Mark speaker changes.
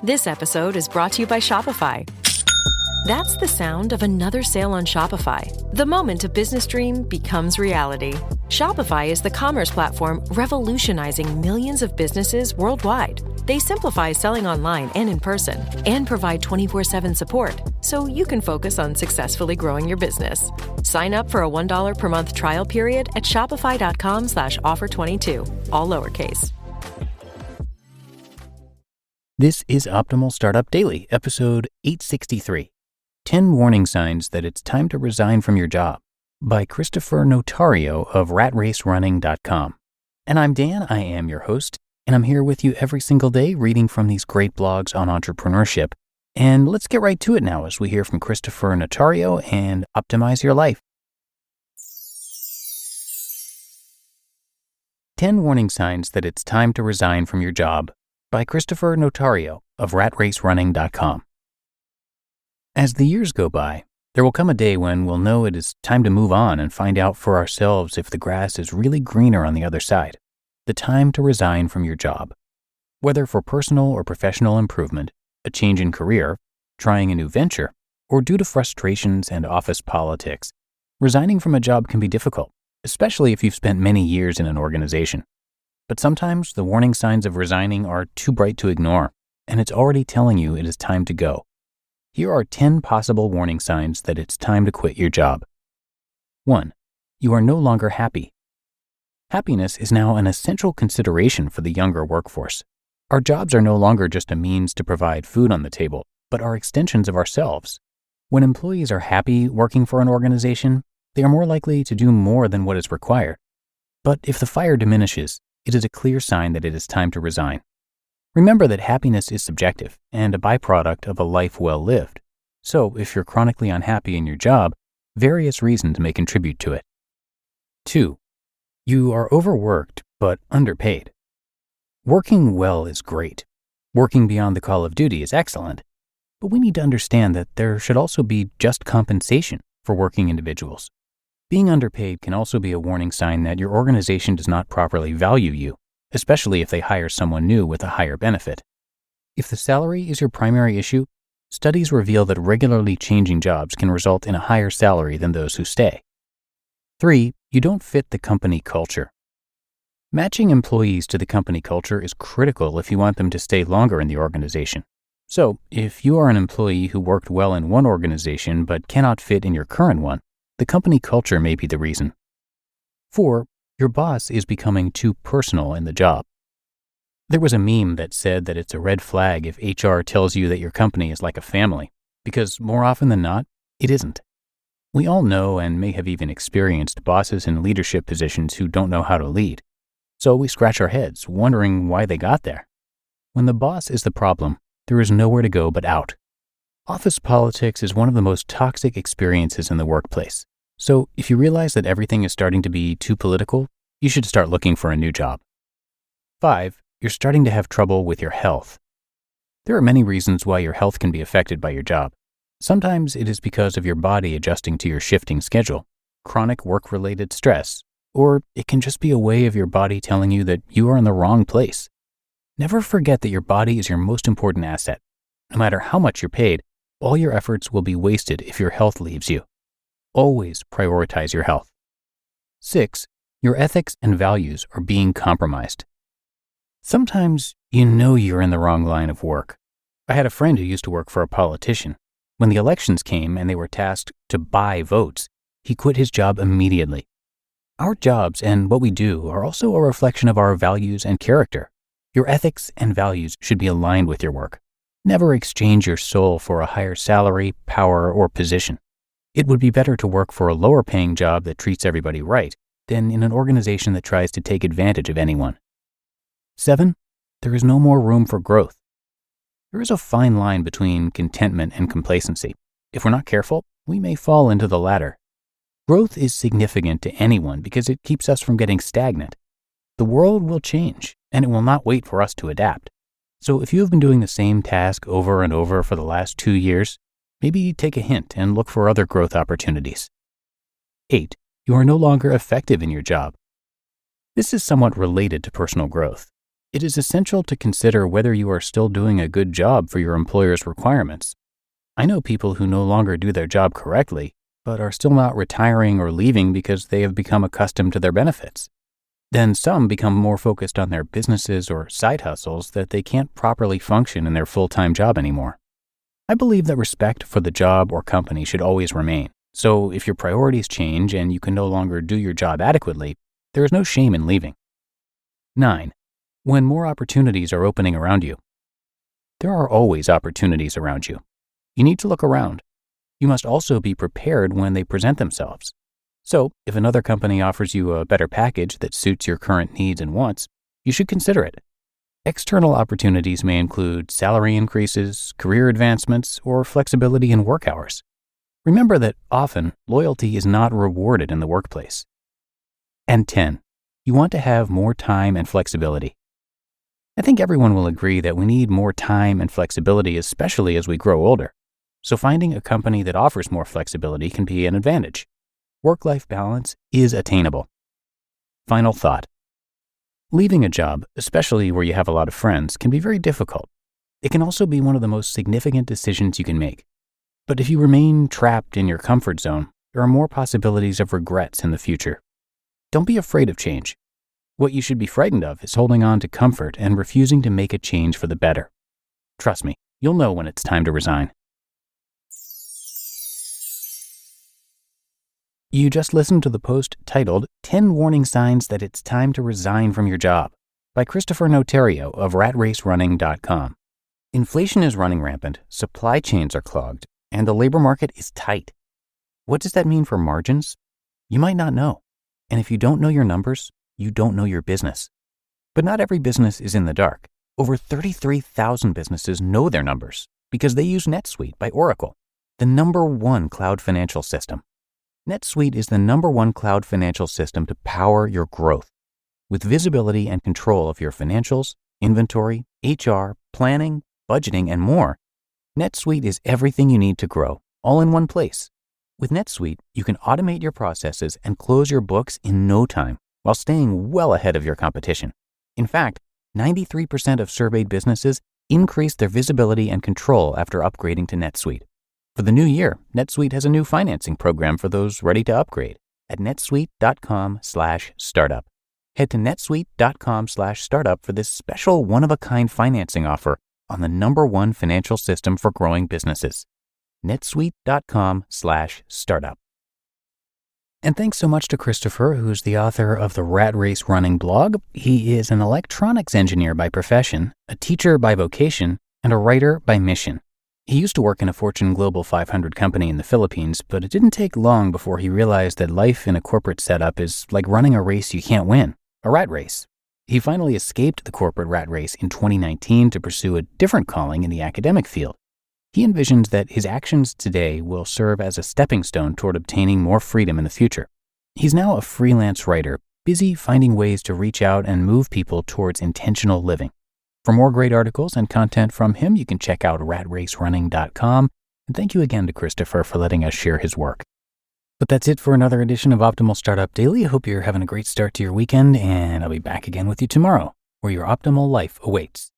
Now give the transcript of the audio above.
Speaker 1: This episode is brought to you by Shopify. That's the sound of another sale on Shopify. The moment a business dream becomes reality. Shopify is the commerce platform revolutionizing millions of businesses worldwide. They simplify selling online and in person and provide 24/7 support so you can focus on successfully growing your business. Sign up for a $1 per month trial period at shopify.com/offer22, all lowercase.
Speaker 2: This is Optimal Startup Daily, episode 863, 10 Warning Signs That It's Time to Resign from Your Job, by Kristoffer Notario of ratracerunning.com. And I'm Dan, I am your host, and I'm here with you every single day reading from these great blogs on entrepreneurship. And let's get right to it now as we hear from Kristoffer Notario and optimize your life. 10 Warning Signs That It's Time to Resign from Your Job, by Kristoffer Notario of ratracerunning.com. As the years go by, there will come a day when we'll know it is time to move on and find out for ourselves if the grass is really greener on the other side. The time to resign from your job. Whether for personal or professional improvement, a change in career, trying a new venture, or due to frustrations and office politics, resigning from a job can be difficult, especially if you've spent many years in an organization. But sometimes the warning signs of resigning are too bright to ignore, and it's already telling you it is time to go. Here are 10 possible warning signs that it's time to quit your job. 1. You are no longer happy. Happiness is now an essential consideration for the younger workforce. Our jobs are no longer just a means to provide food on the table, but are extensions of ourselves. When employees are happy working for an organization, they are more likely to do more than what is required. But if the fire diminishes, it is a clear sign that it is time to resign. Remember that happiness is subjective and a byproduct of a life well lived. So if you're chronically unhappy in your job, various reasons may contribute to it. 2. You are overworked but underpaid. Working well is great. Working beyond the call of duty is excellent. But we need to understand that there should also be just compensation for working individuals. Being underpaid can also be a warning sign that your organization does not properly value you, especially if they hire someone new with a higher benefit. If the salary is your primary issue, studies reveal that regularly changing jobs can result in a higher salary than those who stay. 3. You don't fit the company culture. Matching employees to the company culture is critical if you want them to stay longer in the organization. So, if you are an employee who worked well in one organization but cannot fit in your current one, the company culture may be the reason. 4. Your boss is becoming too personal in the job. There was a meme that said that it's a red flag if HR tells you that your company is like a family, because more often than not, it isn't. We all know and may have even experienced bosses in leadership positions who don't know how to lead. So we scratch our heads, wondering why they got there. When the boss is the problem, there is nowhere to go but out. Office politics is one of the most toxic experiences in the workplace. So if you realize that everything is starting to be too political, you should start looking for a new job. 5. You're starting to have trouble with your health. There are many reasons why your health can be affected by your job. Sometimes it is because of your body adjusting to your shifting schedule, chronic work-related stress, or it can just be a way of your body telling you that you are in the wrong place. Never forget that your body is your most important asset. No matter how much you're paid, all your efforts will be wasted if your health leaves you. Always prioritize your health. 6. Your ethics and values are being compromised. Sometimes you know you're in the wrong line of work. I had a friend who used to work for a politician. When the elections came and they were tasked to buy votes, he quit his job immediately. Our jobs and what we do are also a reflection of our values and character. Your ethics and values should be aligned with your work. Never exchange your soul for a higher salary, power, or position. It would be better to work for a lower-paying job that treats everybody right than in an organization that tries to take advantage of anyone. 7. There is no more room for growth. There is a fine line between contentment and complacency. If we're not careful, we may fall into the latter. Growth is significant to anyone because it keeps us from getting stagnant. The world will change, and it will not wait for us to adapt. So if you have been doing the same task over and over for the last 2 years, maybe take a hint and look for other growth opportunities. 8. You are no longer effective in your job. This is somewhat related to personal growth. It is essential to consider whether you are still doing a good job for your employer's requirements. I know people who no longer do their job correctly, but are still not retiring or leaving because they have become accustomed to their benefits. Then some become more focused on their businesses or side hustles that they can't properly function in their full-time job anymore. I believe that respect for the job or company should always remain. So if your priorities change and you can no longer do your job adequately, there is no shame in leaving. 9. When more opportunities are opening around you. There are always opportunities around you. You need to look around. You must also be prepared when they present themselves. So, if another company offers you a better package that suits your current needs and wants, you should consider it. External opportunities may include salary increases, career advancements, or flexibility in work hours. Remember that often loyalty is not rewarded in the workplace. And 10, you want to have more time and flexibility. I think everyone will agree that we need more time and flexibility, especially as we grow older. So finding a company that offers more flexibility can be an advantage. Work-life balance is attainable. Final thought. Leaving a job, especially where you have a lot of friends, can be very difficult. It can also be one of the most significant decisions you can make. But if you remain trapped in your comfort zone, there are more possibilities of regrets in the future. Don't be afraid of change. What you should be frightened of is holding on to comfort and refusing to make a change for the better. Trust me, you'll know when it's time to resign. You just listened to the post titled 10 Warning Signs That It's Time to Resign from Your Job by Kristoffer Notario of ratracerunning.com. Inflation is running rampant, supply chains are clogged, and the labor market is tight. What does that mean for margins? You might not know. And if you don't know your numbers, you don't know your business. But not every business is in the dark. Over 33,000 businesses know their numbers because they use NetSuite by Oracle, the #1 cloud financial system. NetSuite is the #1 cloud financial system to power your growth. With visibility and control of your financials, inventory, HR, planning, budgeting, and more, NetSuite is everything you need to grow, all in one place. With NetSuite, you can automate your processes and close your books in no time while staying well ahead of your competition. In fact, 93% of surveyed businesses increased their visibility and control after upgrading to NetSuite. For the new year, NetSuite has a new financing program for those ready to upgrade at netsuite.com/startup. Head to netsuite.com/startup for this special one-of-a-kind financing offer on the #1 financial system for growing businesses. netsuite.com/startup. And thanks so much to Kristoffer, who's the author of the Rat Race Running blog. He is an electronics engineer by profession, a teacher by vocation, and a writer by mission. He used to work in a Fortune Global 500 company in the Philippines, but it didn't take long before he realized that life in a corporate setup is like running a race you can't win, a rat race. He finally escaped the corporate rat race in 2019 to pursue a different calling in the academic field. He envisions that his actions today will serve as a stepping stone toward obtaining more freedom in the future. He's now a freelance writer, busy finding ways to reach out and move people towards intentional living. For more great articles and content from him, you can check out ratracerunning.com. And thank you again to Kristoffer for letting us share his work. But that's it for another edition of Optimal Startup Daily. I hope you're having a great start to your weekend, and I'll be back again with you tomorrow, where your optimal life awaits.